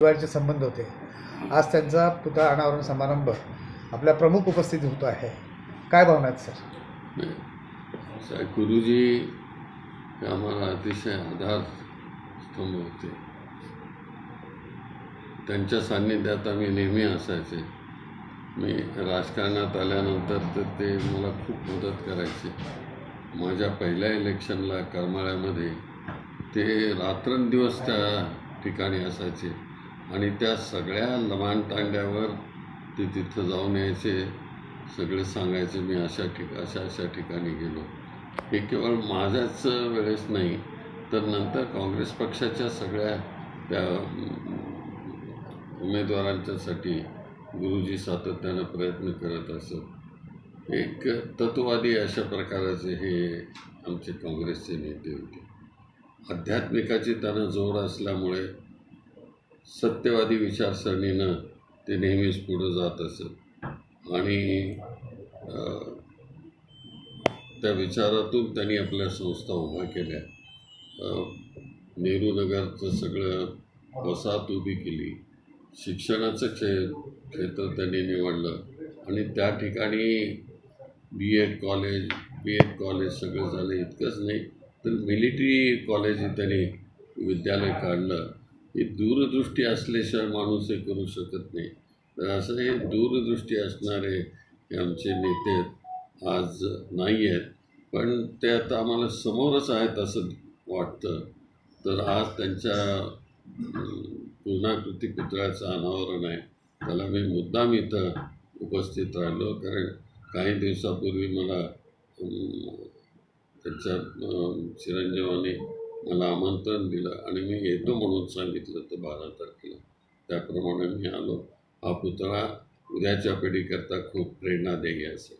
जिव्हाळ्याचे संबंध होते. आज त्यांचा पुतळा अनावरण समारंभ आपल्या प्रमुख उपस्थितीत होतो आहे. काय भावना आहेत सर? गुरुजी आम्हाला अतिशय आधारस्तंभ होते. त्यांच्या सान्निध्यात आम्ही नेहमी असायचे. मी राजकारणात आल्यानंतर तर ते मला खूप मदत करायचे. माझ्या पहिल्या इलेक्शनला करमाळ्यामध्ये ते रात्रंदिवस त्या ठिकाणी असायचे आणि त्या सगळ्या लमाणतांड्यावर ते तिथं जाऊन यायचे, सगळे सांगायचे मी अशा ठिकाणी गेलो. हे केवळ माझ्याच वेळेस नाही तर नंतर काँग्रेस पक्षाच्या सगळ्या त्या उमेदवारांच्यासाठी गुरुजी सातत्यानं प्रयत्न करत असत. एक तत्ववादी अशा प्रकारचे हे आमचे काँग्रेसचे नेते होते. आध्यात्मिकाची त्यांना जोड असल्यामुळे सत्यवादी विचारसरणीनं ते नेहमीच पुढं जात असत आणि त्या विचारातून त्यांनी आपल्या संस्था उभ्या केल्या. नेहरू नगरचं सगळं वसाहत उभी केली. शिक्षणाचं क्षेत्र त्यांनी निवडलं आणि त्या ठिकाणी बी.एड कॉलेज सगळं झालं. इतकंच नाही तर मिलिटरी कॉलेज त्यांनी विद्यालय काढलं. ही दूरदृष्टी असल्याशिवाय माणूस हे करू शकत नाही. तर असं हे दूरदृष्टी असणारे हे आमचे नेते आज नाही आहेत, पण ते आता आम्हाला समोरच आहेत असं वाटतं. तर आज त्यांच्या पूर्णाकृती पुतळ्याचं अनावरण आहे. त्याला मी मुद्दाम इथं उपस्थित राहिलो कारण काही दिवसापूर्वी मला त्यांच्या चिरंजीवाने मला आमंत्रण दिलं आणि मी येतो म्हणून सांगितलं तर 12 तारखेला. त्याप्रमाणे मी आलो. हा पुतळा उद्याच्या पिढीकरता खूप प्रेरणादायी असेल.